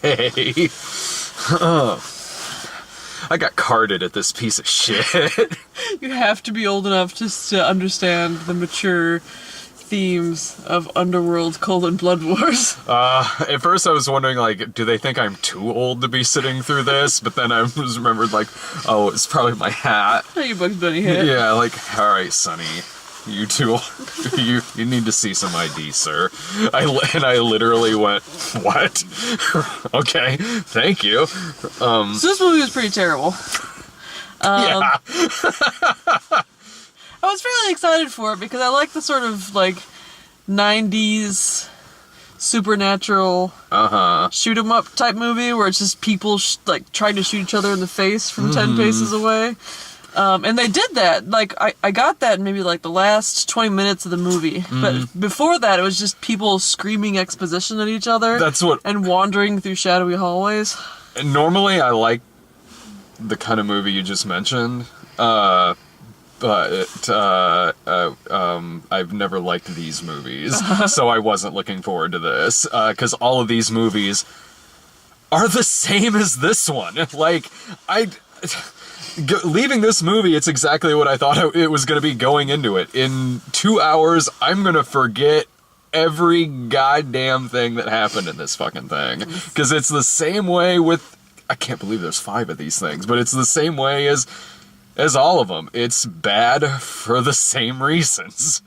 Hey. I got carded at this piece of shit. You have to be old enough just to understand the mature themes of Underworld: Blood Wars. At first I was wondering, like, do they think I'm too old to be sitting through this? But then I was remembered, like, oh, it's probably my hat. Oh, your Bugs Bunny hat. Yeah, like, alright, Sonny. You two, you need to see some ID, sir. I literally went, what? Okay, thank you. So this movie was pretty terrible. Yeah. I was fairly excited for it because I like the sort of, like, 90s supernatural shoot 'em up type movie where it's just people like trying to shoot each other in the face from 10 paces away. And they did that. Like, I got that in maybe like the last 20 minutes of the movie. But before that, it was just people screaming exposition at each other. That's what. And wandering through shadowy hallways. Normally, I like the kind of movie you just mentioned. But I've never liked these movies, so I wasn't looking forward to this, because all of these movies are the same as this one. Like, leaving this movie, it's exactly what I thought it was going to be going into it. In 2 hours, I'm going to forget every goddamn thing that happened in this fucking thing, because it's the same way with, I can't believe there's 5 of these things, but it's the same way as all of them. It's bad for the same reasons.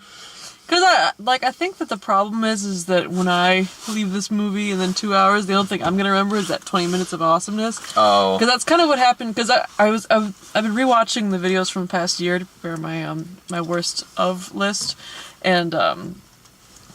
Because I think that the problem is that when I leave this movie and then 2 hours, the only thing I'm going to remember is that 20 minutes of awesomeness. Oh. Because that's kind of what happened, because I've been rewatching the videos from the past year to prepare my worst of list, and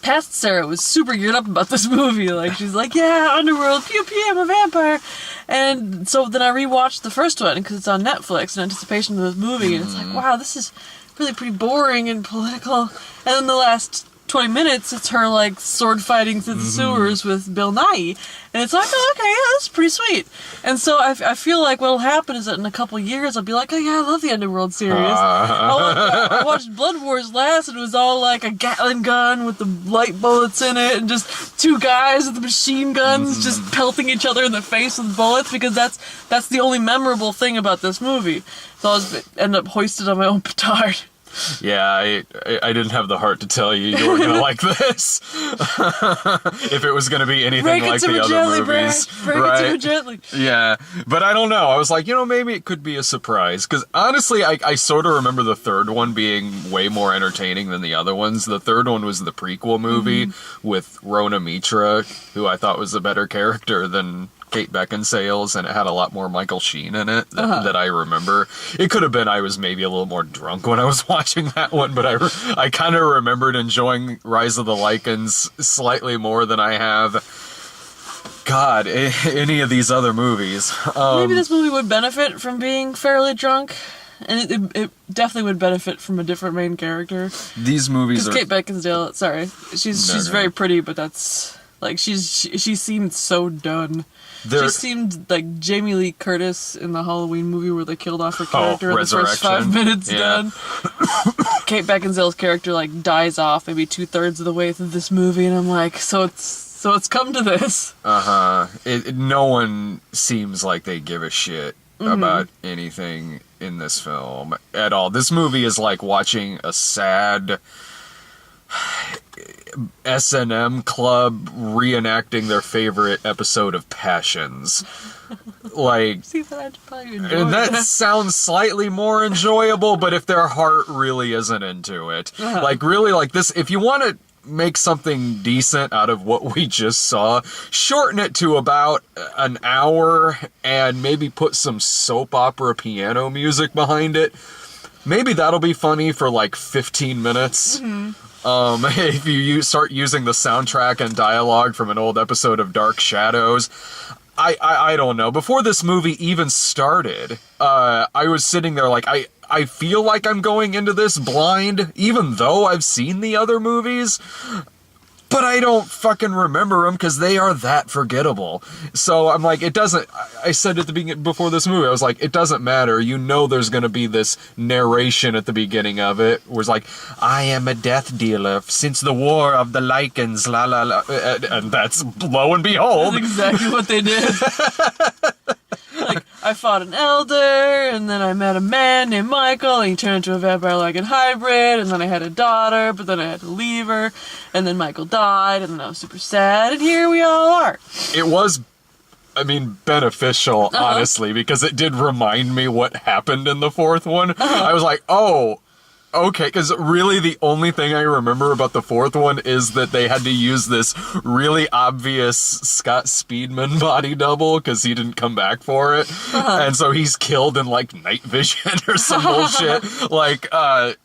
past Sarah was super geared up about this movie. Like, she's like, yeah, Underworld, pew pew, I'm a vampire. And so then I rewatched the first one because it's on Netflix in anticipation of this movie, and it's like, wow, this is really pretty boring and political. And then the last 20 minutes, it's her, like, sword fighting through the sewers with Bill Nighy. And it's like, oh, okay, yeah, that's pretty sweet. And so I feel like what'll happen is that in a couple years, I'll be like, oh, yeah, I love the Underworld series. I watched Blood Wars last, and it was all like a Gatling gun with the light bullets in it, and just 2 guys with the machine guns just pelting each other in the face with bullets, because that's the only memorable thing about this movie. So I end up hoisted on my own petard. Yeah, I didn't have the heart to tell you were going to like this. If it was going to be anything like the other movies. Break it to me gently. Yeah, but I don't know. I was like, maybe it could be a surprise. Because honestly, I sort of remember the third one being way more entertaining than the other ones. The third one was the prequel movie with Rona Mitra, who I thought was a better character than Kate Beckinsale's, and it had a lot more Michael Sheen in it that I remember. It could have been I was maybe a little more drunk when I was watching that one, but I kind of remembered enjoying Rise of the Lycans slightly more than I have, God, any of these other movies. Maybe this movie would benefit from being fairly drunk. And it definitely would benefit from a different main character. These movies are... Kate Beckinsale, sorry. She's very pretty, but that's... Like, she seemed so done. She seemed like Jamie Lee Curtis in the Halloween movie where they killed off her character in the first 5 minutes done. Kate Beckinsale's character, like, dies off maybe 2/3 of the way through this movie, and I'm like, so it's come to this. No one seems like they give a shit about anything in this film at all. This movie is like watching a sad S&M club reenacting their favorite episode of Passions. Like, see, I'd probably enjoy that sounds slightly more enjoyable, but if their heart really isn't into it, like, really, like this, if you want to make something decent out of what we just saw, shorten it to about an hour and maybe put some soap opera piano music behind it. Maybe that'll be funny for like 15 minutes. If you start using the soundtrack and dialogue from an old episode of Dark Shadows. I don't know. Before this movie even started, I was sitting there like, I feel like I'm going into this blind, even though I've seen the other movies. but I don't fucking remember them because they are that forgettable. So I'm like, it doesn't, I said at the beginning, before this movie, I was like, it doesn't matter. You know there's going to be this narration at the beginning of it, where it's like, I am a death dealer since the War of the Lycans, la la la. And that's, lo and behold. That's exactly what they did. Like, I fought an elder, and then I met a man named Michael, and he turned into a vampire-Lycan hybrid, and then I had a daughter, but then I had to leave her, and then Michael died, and then I was super sad, and here we all are. It was, I mean, beneficial, honestly, because it did remind me what happened in the fourth one. I was like, oh, okay, because really the only thing I remember about the fourth one is that they had to use this really obvious Scott Speedman body double because he didn't come back for it. And so he's killed in, like, night vision or some bullshit. Like, that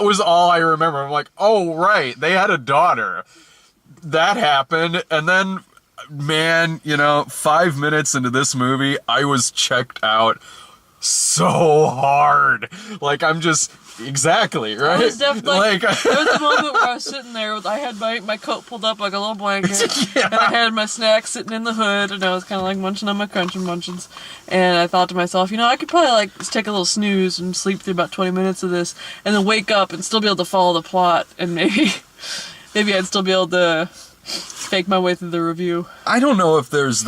was all I remember. I'm like, oh, right, they had a daughter. That happened, and then, man, 5 minutes into this movie, I was checked out so hard. Like, I'm just... Exactly, right? I was definitely, like, there was a moment where I was sitting there, I had my coat pulled up like a little blanket, and I had my snacks sitting in the hood, and I was kind of like munching on my Crunch and Munchins, and I thought to myself, I could probably like take a little snooze and sleep through about 20 minutes of this, and then wake up and still be able to follow the plot, and maybe I'd still be able to fake my way through the review. I don't know if there's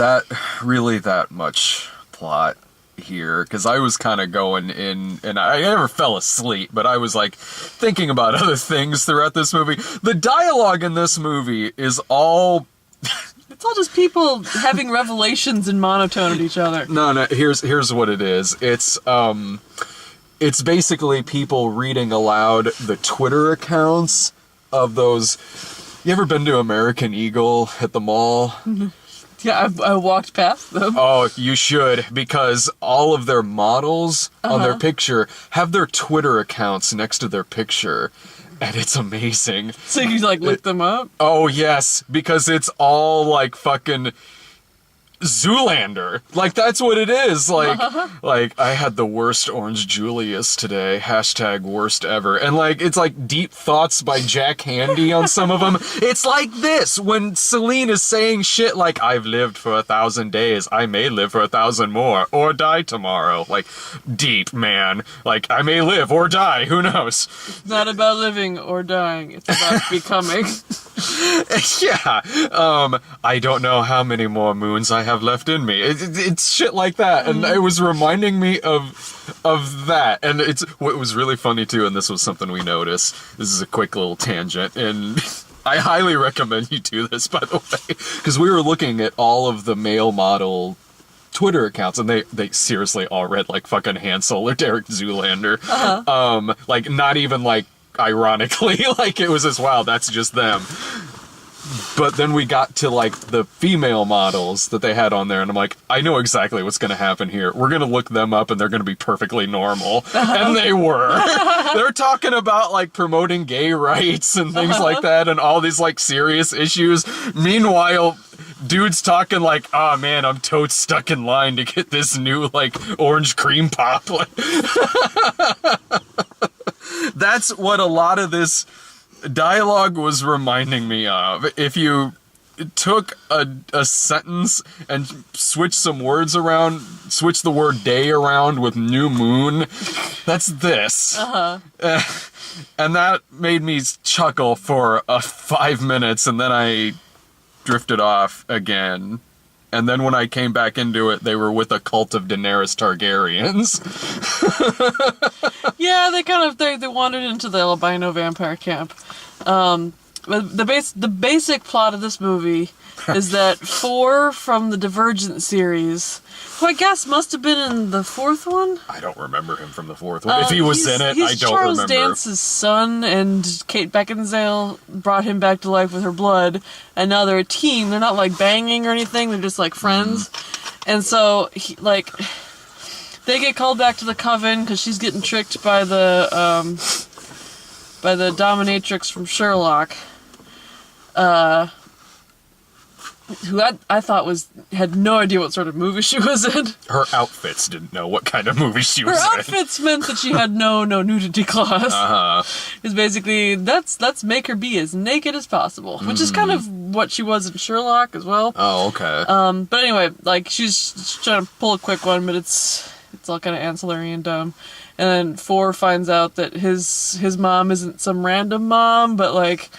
really that much plot here, because I was kind of going in, and I never fell asleep, but I was like thinking about other things throughout this movie. The dialogue in this movie is all... It's all just people having revelations in monotone at each other. No, here's what it is. It's basically people reading aloud the Twitter accounts of those... You ever been to American Eagle at the mall? Yeah, I walked past them. Oh, you should, because all of their models on their picture have their Twitter accounts next to their picture, and it's amazing. So you, like, look them up? Oh, yes, because it's all, like, fucking... Zoolander. Like, that's what it is. Like, I had the worst Orange Julius today. # worst ever. And, like, it's like deep thoughts by Jack Handy on some of them. It's like this, when Celine is saying shit like, I've lived for 1,000 days. I may live for 1,000 more. Or die tomorrow. Like, deep, man. Like, I may live or die. Who knows? It's not about living or dying. It's about becoming. Yeah. I don't know how many more moons I have left in me. It's shit like that, and it was reminding me of that. And it's what was really funny too, and this was something we noticed. This is a quick little tangent, and I highly recommend you do this, by the way, because we were looking at all of the male model Twitter accounts, and they seriously all read like fucking Hansel or Derek Zoolander. Like, not even like ironically, like it was as wow, that's just them. But then we got to, like, the female models that they had on there, and I'm like, I know exactly what's going to happen here. We're going to look them up, and they're going to be perfectly normal. And they were. They're talking about, like, promoting gay rights and things like that, and all these, like, serious issues. Meanwhile, dude's talking like, oh, man, I'm totes stuck in line to get this new, like, orange cream pop. That's what a lot of this dialogue was reminding me of. If you took a sentence and switch some words around, switch the word day around with new moon, that's this. And that made me chuckle for 5 minutes, and then I drifted off again. And then when I came back into it, they were with a cult of Daenerys Targaryens. Yeah, they wandered into the albino vampire camp. But the basic plot of this movie is that 4 from the Divergent series, who I guess must have been in the 4th one? I don't remember him from the 4th one. If he was in it, I don't Charles remember. Dance's son, and Kate Beckinsale brought him back to life with her blood, and now they're a team. They're not, like, banging or anything, they're just, like, friends. And so, they get called back to the Coven because she's getting tricked by the dominatrix from Sherlock. who I thought had no idea what sort of movie she was in. Her outfits didn't know what kind of movie she was in. Her outfits meant that she had no nudity clause. It's basically, let's make her be as naked as possible, which is kind of what she was in Sherlock as well. Oh, okay. But anyway, like, she's trying to pull a quick one, but it's all kind of ancillary and dumb. And then 4 finds out that his mom isn't some random mom, but like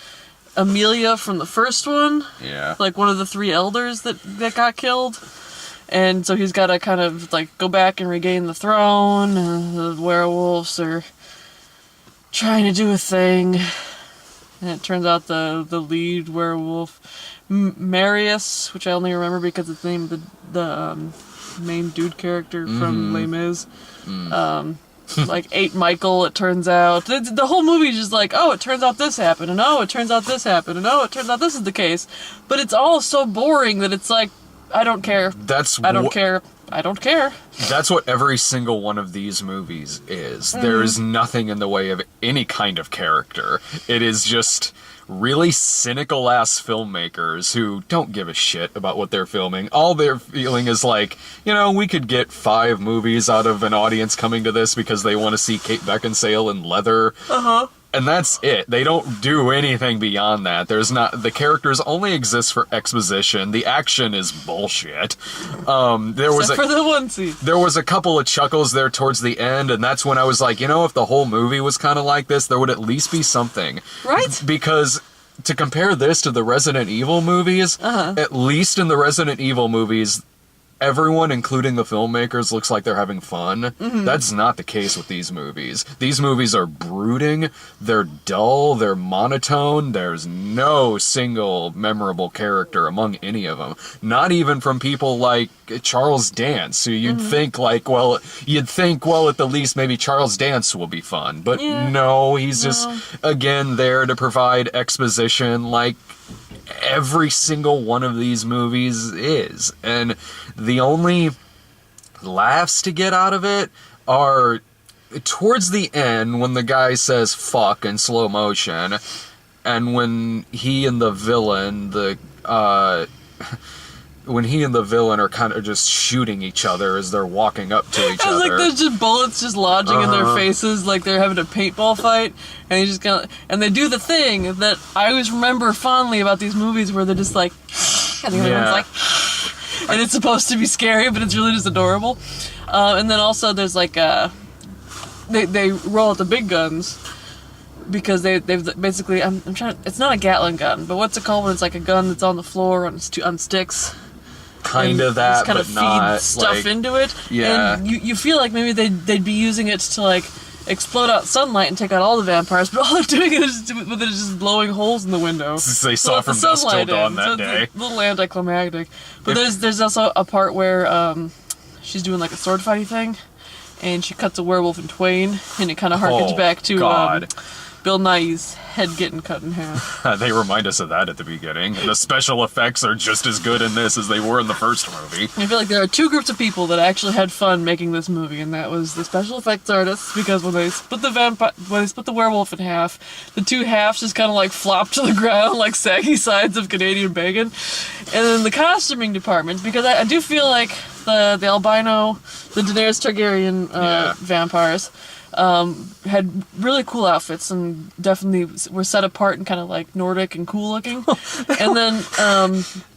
Amelia from the first one. Yeah. Like one of the 3 elders that got killed. And so he's got to kind of like go back and regain the throne. The werewolves are trying to do a thing. And it turns out the lead werewolf, Marius, which I only remember because it's the name of the main dude character from Les Mis. Like ate Michael, it turns out. The whole movie is just like, oh, it turns out this happened, and oh, it turns out this happened, and oh, it turns out this is the case. But it's all so boring that it's like, I don't care. I don't care. That's what every single one of these movies is. There is nothing in the way of any kind of character. It is just really cynical-ass filmmakers who don't give a shit about what they're filming. All they're feeling is like, we could get 5 movies out of an audience coming to this because they want to see Kate Beckinsale in leather. And that's it. They don't do anything beyond that. The characters only exist for exposition. The action is bullshit. Except for the one scene. There was a couple of chuckles there towards the end, and that's when I was like, if the whole movie was kind of like this, there would at least be something. Right? Because to compare this to the Resident Evil movies, at least in the Resident Evil movies, everyone, including the filmmakers, looks like they're having fun. That's not the case with these movies. These movies are brooding, they're dull, they're monotone, there's no single memorable character among any of them. Not even from people like Charles Dance, who you'd think, at the least maybe Charles Dance will be fun. But no, he's just, again, there to provide exposition like every single one of these movies is. And the only laughs to get out of it are towards the end when the guy says fuck in slow motion, and when he and the villain are kind of just shooting each other as they're walking up to each other. Like there's just bullets just lodging in their faces, like they're having a paintball fight, and and they do the thing that I always remember fondly about these movies where they're just like, and the other one's like, and it's supposed to be scary, but it's really just adorable. And then also there's like they roll out the big guns. Because they've basically, I'm trying. It's not a Gatling gun, but what's it called when it's like a gun that's on the floor on sticks? Kind of that, kind but of not feed stuff into it. Yeah. And you feel like maybe they'd be using it to like explode out sunlight and take out all the vampires, but all they're doing is just blowing holes in the window. They saw from dusk till dawn that day. It's a little anticlimactic. But there's also a part where she's doing like a sword fighting thing, and she cuts a werewolf in twain, and it kind of harkens back to Bill Nighy's head getting cut in half. They remind us of that at the beginning. The special effects are just as good in this as they were in the first movie. I feel like there are 2 groups of people that actually had fun making this movie, and that was the special effects artists, because when they split the werewolf in half, the 2 halves just kind of like flop to the ground like saggy sides of Canadian bacon. And then the costuming department, because I do feel like the albino, the Daenerys Targaryen vampires, had really cool outfits and definitely were set apart and kind of like Nordic and cool looking. And then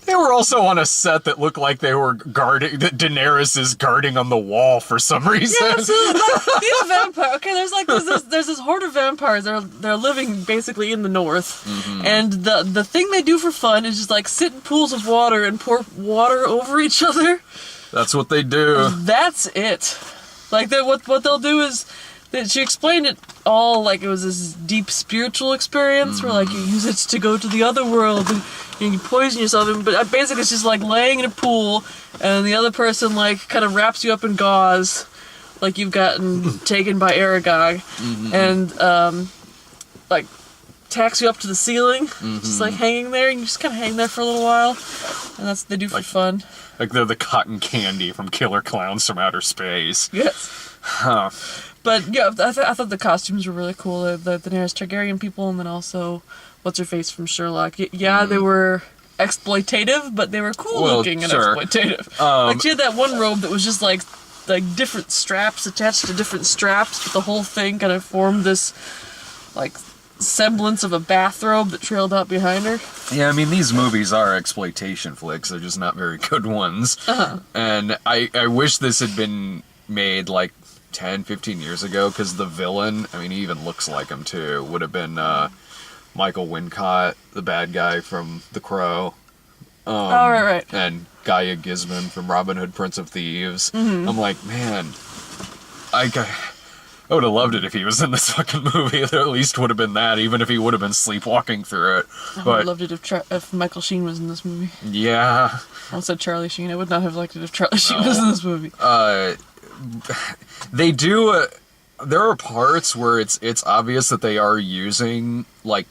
they were also on a set that looked like they were guarding, that Daenerys is guarding on the wall for some reason. Yeah, so like, these vampires. Okay, there's this horde of vampires. They're living basically in the north, and the thing they do for fun is just like sit in pools of water and pour water over each other. That's what they do. That's it. Like what they'll do is. She explained it all like it was this deep spiritual experience where like you use it to go to the other world and you poison yourself. But basically it's just like laying in a pool and the other person like kind of wraps you up in gauze like you've gotten taken by Aragog and like tacks you up to the ceiling, just like hanging there, and you just kind of hang there for a little while, and that's what they do for fun. Like they're the cotton candy from Killer Clowns from Outer Space. Yes. Huh. But yeah, I thought the costumes were really cool. The Daenerys Targaryen people, and then also what's her face from Sherlock. Yeah, they were exploitative, but they were cool looking and exploitative. Like she had that one robe that was just like different straps attached to different straps, but the whole thing kind of formed this like semblance of a bathrobe that trailed out behind her. Yeah, I mean, these movies are exploitation flicks. They're just not very good ones. And I wish this had been made like 10, 15 years ago, because the villain, I mean, he even looks like him too, would have been Michael Wincott, the bad guy from The Crow. Right. And Gaia Gisman from Robin Hood, Prince of Thieves. I'm like, man, I would have loved it if he was in this fucking movie. There at least would have been that, even if he would have been sleepwalking through it. I would have loved it if Michael Sheen was in this movie. Yeah. I said Charlie Sheen. I would not have liked it if Charlie Sheen was in this movie. They do. There are parts where it's obvious that they are using like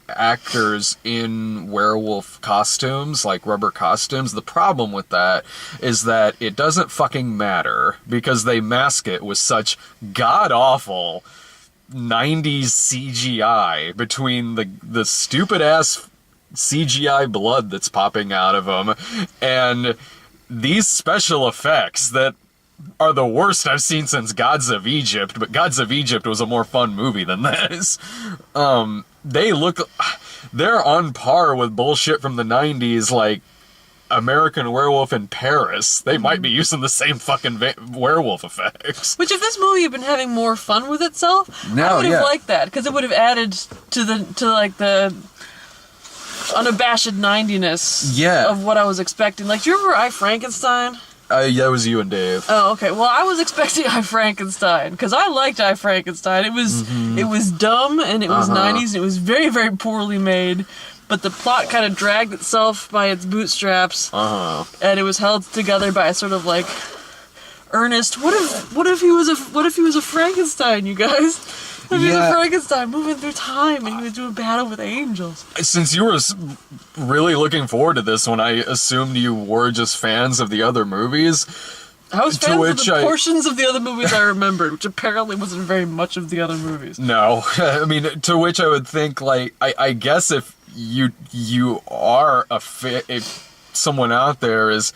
actors in werewolf costumes, like rubber costumes. The problem with that is that it doesn't fucking matter, because they mask it with such god-awful 90s CGI between the stupid-ass CGI blood that's popping out of them and these special effects that are the worst I've seen since Gods of Egypt, but Gods of Egypt was a more fun movie than this. They're on par with bullshit from the 90s, like American Werewolf in Paris. They might be using the same fucking werewolf effects. Which, if this movie had been having more fun with itself, I would have liked that, because it would have added to the unabashed 90ness of what I was expecting. Like, do you remember I, Frankenstein? That was you and Dave. Oh, okay. Well, I was expecting I, Frankenstein, because I liked I, Frankenstein. It was dumb, and it was 90s, and it was very, very poorly made, but the plot kind of dragged itself by its bootstraps, and it was held together by a sort of, like, earnest, what if he was a Frankenstein, you guys? If he was a Frankenstein moving through time, and he was doing battle with angels. Since you were really looking forward to this one, I assumed you were just fans of the other movies. I was fans of the portions of the other movies I remembered, which apparently wasn't very much of the other movies. No. I mean, to which I would think, like, I guess if you are if someone out there is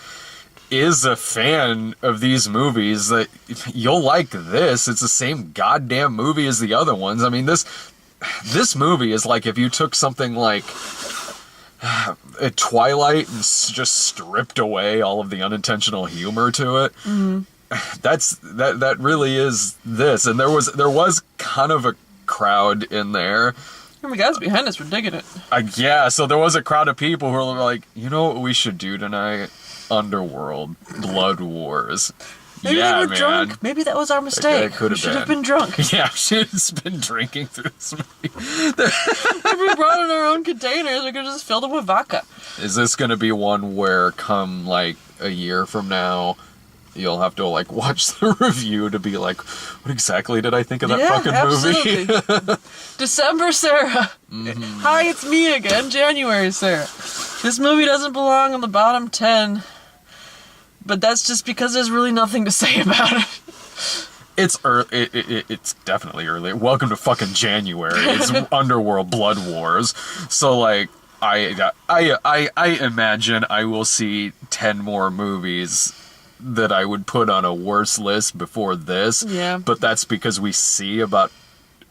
a fan of these movies, that you'll like this. It's the same goddamn movie as the other ones. I mean, this movie is like if you took something like a Twilight and just stripped away all of the unintentional humor to it. That really is this. And there was kind of a crowd in there. Oh, the guys behind us were digging it. Yeah, so there was a crowd of people who were like, you know what we should do tonight? Underworld, Blood Wars. Maybe they were drunk. Maybe that was our mistake. We should have been drunk. Yeah, we should have been drinking through this movie. If we brought in our own containers, we could have just filled them with vodka. Is this going to be one where, come like a year from now, you'll have to like watch the review to be like, what exactly did I think of that fucking movie? December Sarah. Hi, it's me again, January Sarah. This movie doesn't belong on the bottom 10, but that's just because there's really nothing to say about it. It's early. It's definitely early. Welcome to fucking January. It's Underworld Blood Wars. So like, I imagine I will see 10 more movies that I would put on a worse list before this. Yeah. But that's because we see about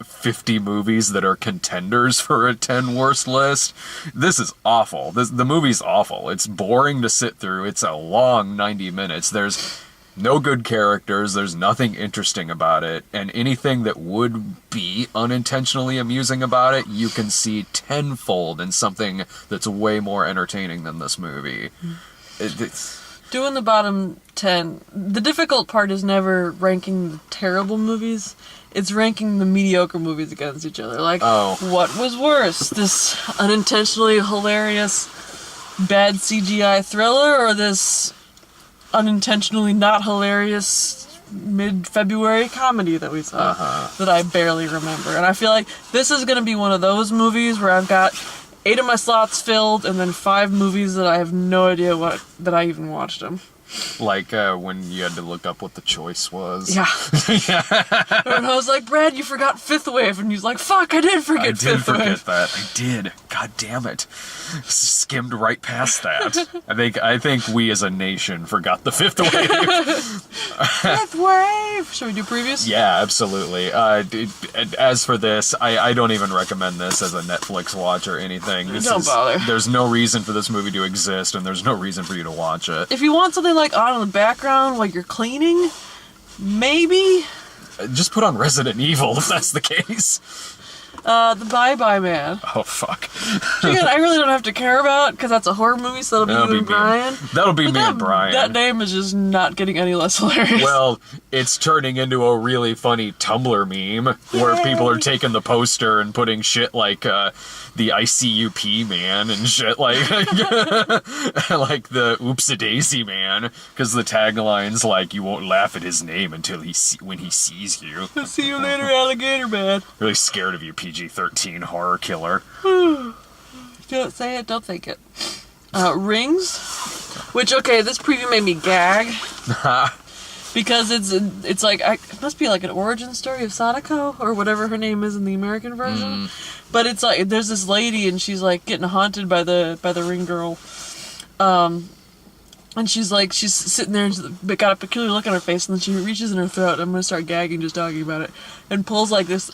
50 movies that are contenders for a 10 worst list. This is awful. The movie's awful. It's boring to sit through. It's a long 90 minutes. There's no good characters. There's nothing interesting about it. And anything that would be unintentionally amusing about it, you can see tenfold in something that's way more entertaining than this movie. It's... Doing the bottom 10, the difficult part is never ranking the terrible movies. It's ranking the mediocre movies against each other. Like, what was worse? This unintentionally hilarious bad CGI thriller, or this unintentionally not hilarious mid-February comedy that we saw that I barely remember? And I feel like this is going to be one of those movies where I've got 8 of my slots filled, and then 5 movies that I have no idea that I even watched them. Like when you had to look up what the choice was. Yeah. And I was like, Brad, you forgot Fifth Wave. And he's like, fuck, I did forget Fifth Wave. I did forget that. I did. God damn it. Skimmed right past that. I think we as a nation forgot the Fifth Wave. Fifth Wave! Should we do previews? Yeah, absolutely. As for this, I don't even recommend this as a Netflix watch or anything. Don't bother. There's no reason for this movie to exist, and there's no reason for you to watch it. If you want something like on in the background while you're cleaning, maybe. Just put on Resident Evil if that's the case. The Bye Bye Man. Oh, fuck. Again, I really don't have to care about, because that's a horror movie, so that'll be you and Brian. That'll be me and Brian. That name is just not getting any less hilarious. Well, it's turning into a really funny Tumblr meme where people are taking the poster and putting shit like the ICUP man and shit like like the Oops-a-Daisy man, because the tagline's like, you won't laugh at his name until when he sees you. See you later, alligator man. Really scared of you, PG-13 horror killer. Don't say it, don't think it. Rings, which, okay, this preview made me gag. Because it's like, it must be like an origin story of Sadako, or whatever her name is in the American version. But it's like, there's this lady, and she's like getting haunted by the ring girl. And she's sitting there, and she's got a peculiar look on her face, and then she reaches in her throat, and I'm gonna start gagging just talking about it, and pulls like this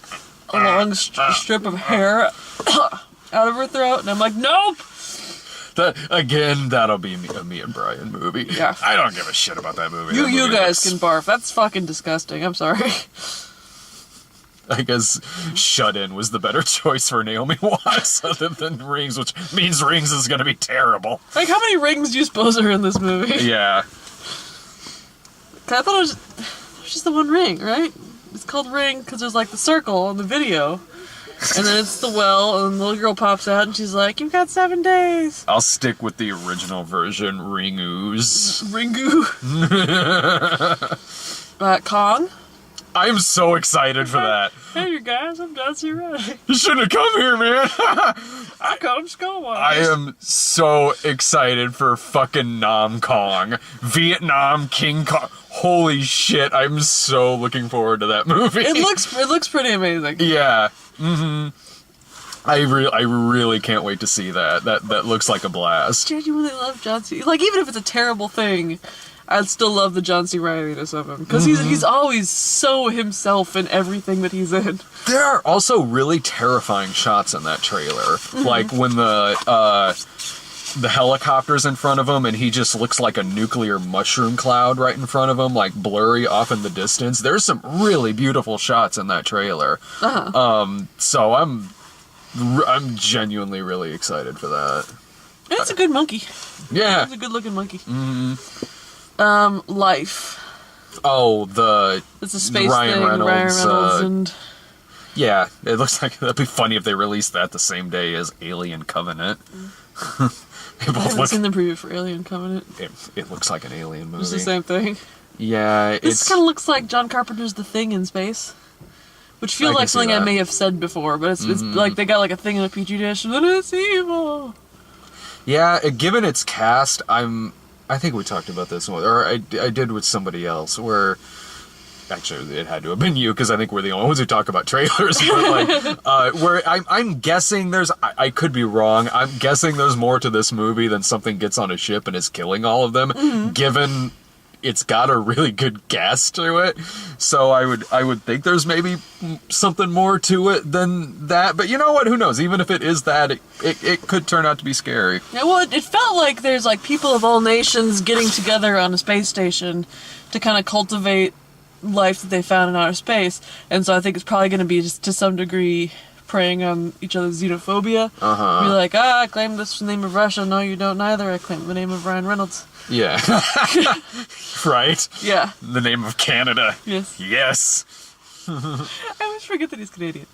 long strip of hair out of her throat, and I'm like, nope! That'll be a me and Brian movie. Yeah. I don't give a shit about that movie. You guys can barf. That's fucking disgusting. I'm sorry. I guess Shut In was the better choice for Naomi Watts other than Rings, which means Rings is gonna be terrible. Like, how many rings do you suppose are in this movie? Yeah. I thought it was just the one ring, right? It's called Ring because there's like the circle in the video. And then it's the well, and the little girl pops out, and she's like, you've got 7 days. I'll stick with the original version, Ringoos. Ringu. Kong. I'm so excited for that. Hey, you guys, I'm Dancing Ray. You shouldn't have come here, man. I come skull-wise. I am so excited for fucking Nam Kong. Vietnam King Kong. Holy shit, I'm so looking forward to that movie. It looks pretty amazing. Yeah. I really can't wait to see that. That looks like a blast. I genuinely love John C. Like, even if it's a terrible thing, I'd still love the John C. Reilly-ness of him. Because he's always so himself in everything that he's in. There are also really terrifying shots in that trailer. Like when the helicopter's in front of him and he just looks like a nuclear mushroom cloud right in front of him, like blurry off in the distance. There's some really beautiful shots in that trailer. So I'm genuinely really excited for that. It's a good monkey. Yeah. It's a good looking monkey. Life. Oh, it's a space Ryan thing. Reynolds, Ryan Reynolds and... Yeah, it looks like that'd be funny if they released that the same day as Alien Covenant. I haven't seen the preview for Alien Covenant. It looks like an Alien movie. It's the same thing. Yeah, this kind of looks like John Carpenter's The Thing in space, which feels like something I may have said before, but it's like they got like a thing in a petri dish and then it's evil. Yeah, given its cast, I think we talked about this one, or I did with somebody else, where actually it had to have been you because I think we're the only ones who talk about trailers. But like, where I'm guessing I could be wrong. I'm guessing there's more to this movie than something gets on a ship and is killing all of them. Given it's got a really good gas to it, so I would think there's maybe something more to it than that. But you know what? Who knows? Even if it is that, it could turn out to be scary. Yeah, well, it felt like there's like people of all nations getting together on a space station to kind of cultivate life that they found in outer space, and so I think it's probably going to be just to some degree preying on each other's xenophobia. Be like, I claim this in the name of Russia. No, you don't either. I claim the name of Ryan Reynolds. Yeah. Right? Yeah. The name of Canada. Yes. Yes. I always forget that he's Canadian.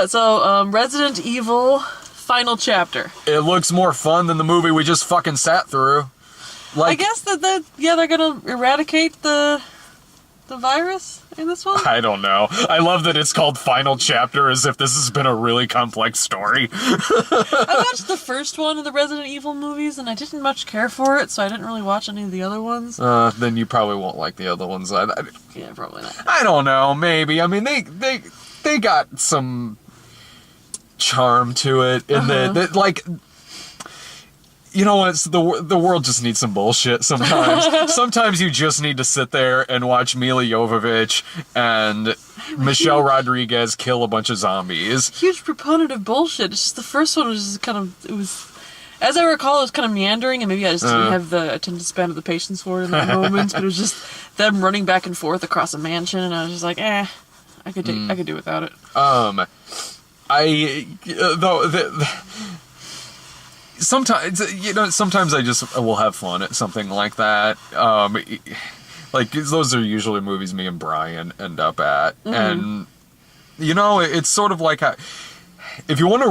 So, Resident Evil Final Chapter. It looks more fun than the movie we just fucking sat through. Like, I guess that they're gonna eradicate the the virus in this one? I don't know. I love that it's called Final Chapter, as if this has been a really complex story. I watched the first one of the Resident Evil movies, and I didn't much care for it, so I didn't really watch any of the other ones. Then you probably won't like the other ones. Yeah, probably not. I don't know. Maybe. I mean, they got some charm to it in that, like. You know what? The world just needs some bullshit sometimes. Sometimes you just need to sit there and watch Mila Jovovich and Michelle Rodriguez kill a bunch of zombies. Huge proponent of bullshit. It's just the first one was just kind of, it was, as I recall, it was kind of meandering, and maybe I just didn't have the attention span of the patience for it in that moment. But it was just them running back and forth across a mansion, and I was just like, I could do without it. Sometimes I just will have fun at something like that. Like, those are usually movies me and Brian end up at. And, it's sort of like... If people wonder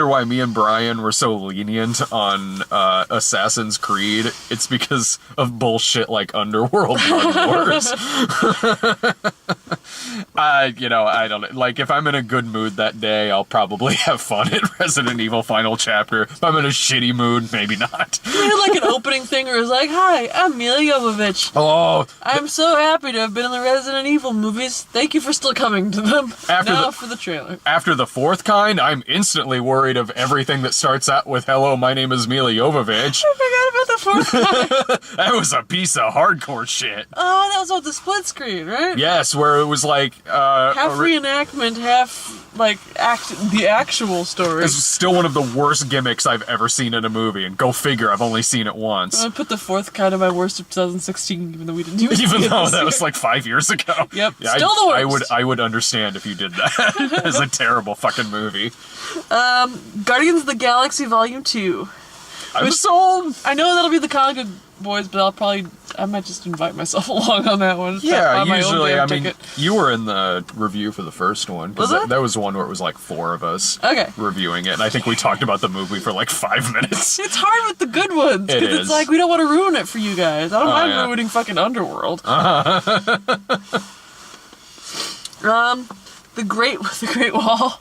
why me and Brian were so lenient on Assassin's Creed, it's because of bullshit like Underworld Blood Wars. I don't like, if I'm in a good mood that day, I'll probably have fun at Resident Evil Final Chapter. If I'm in a shitty mood, maybe not. We had like an opening thing where it was like, "Hi, I'm Mila Jovovich. Oh, I'm so happy to have been in the Resident Evil movies. Thank you for still coming to them." For the trailer. After the fourth kind, I'm instantly worried of everything that starts out with "Hello, my name is Mila Jovovich." I forgot about the fourth kind. That was a piece of hardcore shit. Oh, that was on the split screen, right? Yes, where it was like half reenactment, half like the actual story. It's still one of the worst gimmicks I've ever seen in a movie, and go figure, I've only seen it once. I put the fourth kind of my worst of 2016, even though we didn't even though that was like 5 years ago. Yep, yeah, still the worst. I would understand if you did that. It's a terrible fucking movie. Guardians of the Galaxy Volume 2. I'm sold. I know that'll be the Comic Boys, but I might just invite myself along on that one. Yeah, usually, I mean, you were in the review for the first one. Was it? That was one where it was like 4 of us reviewing it, and I think we talked about the movie for like 5 minutes. It's hard with the good ones, because it's like, we don't want to ruin it for you guys. I don't mind ruining fucking Underworld. The Great Wall.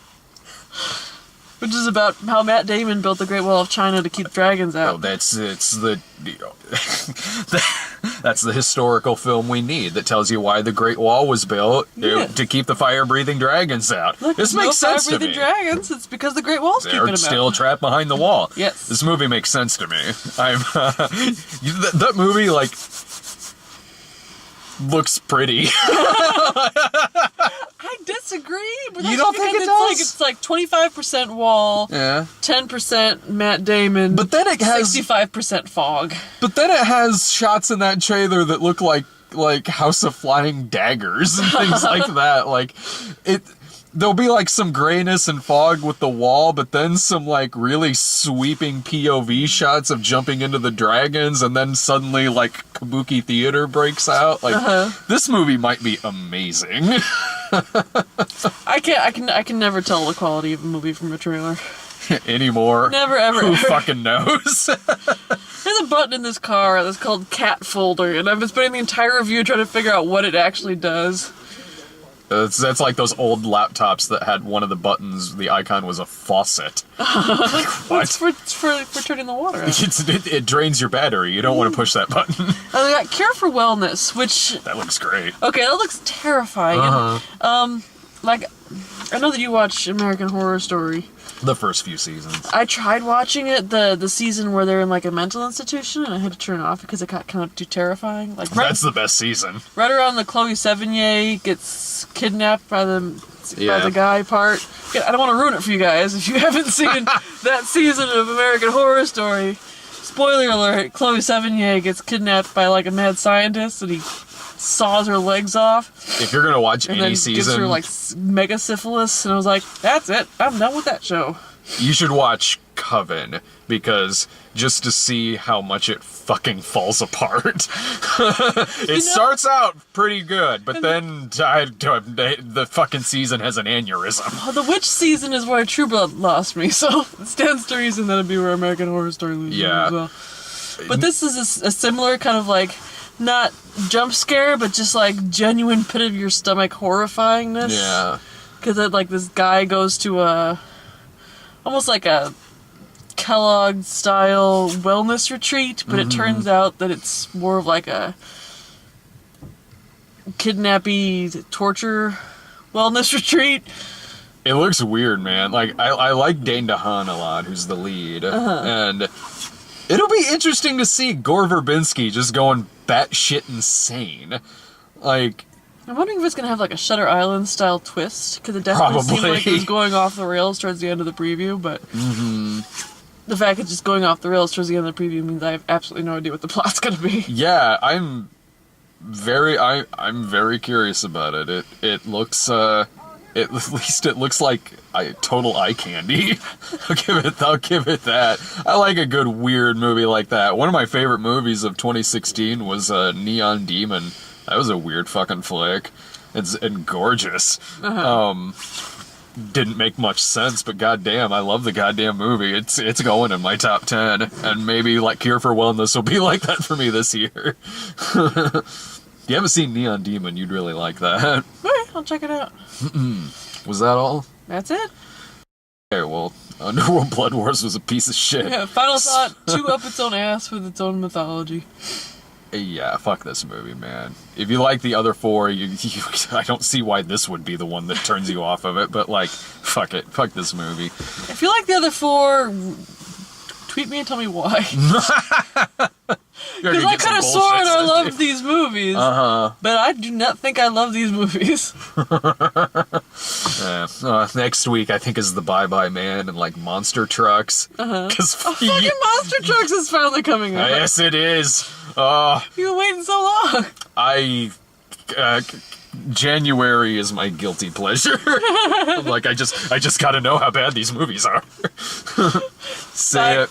Which is about how Matt Damon built the Great Wall of China to keep dragons out. Oh, that's the historical film we need that tells you why the Great Wall was built to keep the fire-breathing dragons out. Look, this makes sense to me. Fire-breathing dragons. It's because the Great Wall's keeping them out. They're still trapped behind the wall. Yes. This movie makes sense to me. That movie looks pretty. I disagree. But you don't think it does? It's like 25% wall, 10% Matt Damon, but then it has 65% fog. But then it has shots in that trailer that look like House of Flying Daggers and things like that. Like there'll be like some grayness and fog with the wall, but then some like really sweeping POV shots of jumping into the dragons, and then suddenly like kabuki theater breaks out. Like this movie might be amazing. I can never tell the quality of a movie from a trailer anymore. Never ever. Who fucking knows? There's a button in this car that's called Cat Folder, and I've been spending the entire review trying to figure out what it actually does. That's like those old laptops that had one of the buttons, the icon was a faucet. Like, what? It's for turning the water out. It drains your battery. You don't want to push that button. And we got Cure for Wellness, which... That looks great. Okay, that looks terrifying. Like, I know that you watch American Horror Story. The first few seasons. I tried watching it, the season where they're in like a mental institution, and I had to turn it off because it got kind of too terrifying. Like that's the best season. Right around the Chloe Sevigny gets kidnapped by the guy part. I don't want to ruin it for you guys if you haven't seen that season of American Horror Story. Spoiler alert: Chloe Sevigny gets kidnapped by like a mad scientist, and he saws her legs off. If you're gonna watch and any then season, gives her like mega syphilis, and I was like, "That's it. I'm done with that show." You should watch Coven, because just to see how much it fucking falls apart. It starts out pretty good, but then the fucking season has an aneurysm. The witch season is where True Blood lost me, so it stands to reason that'd be where American Horror Story loses me as well. But this is a similar kind of like not jump scare, but just like genuine pit of your stomach horrifyingness. Yeah. Because like this guy goes to almost like a Kellogg style wellness retreat, but it turns out that it's more of like a kidnappy torture wellness retreat. It looks weird, man. Like, I like Dane DeHaan a lot, who's the lead. And it'll be interesting to see Gore Verbinski just going batshit insane. Like, I'm wondering if it's going to have like a Shutter Island style twist, because it definitely seemed like it was going off the rails towards the end of the preview, but the fact it's just going off the rails towards the end of the preview means I have absolutely no idea what the plot's going to be. Yeah, I'm very curious about it. It looks at least it looks like total eye candy. I'll give it that. I like a good weird movie like that. One of my favorite movies of 2016 was Neon Demon. That was a weird fucking flick. And gorgeous. Didn't make much sense, but goddamn, I love the goddamn movie. It's going in my top 10, and maybe like Cure for Wellness will be like that for me this year. If you haven't seen Neon Demon, you'd really like that. Alright, I'll check it out. Was that all? That's it. Okay, well, Underworld Blood Wars was a piece of shit. Yeah, final thought, chew up its own ass with its own mythology. Yeah, fuck this movie, man. If you like the other four, I don't see why this would be the one that turns you off of it, but like, fuck it. Fuck this movie. If you like the other four, tweet me and tell me why. Because I could have sworn I loved these movies, but I do not think I love these movies. Next week, I think, is the Bye Bye Man and like Monster Trucks. Because fucking Monster Trucks is finally coming out. Yes, it is. You've been waiting so long. January is my guilty pleasure. Like, I just gotta know how bad these movies are. Say it.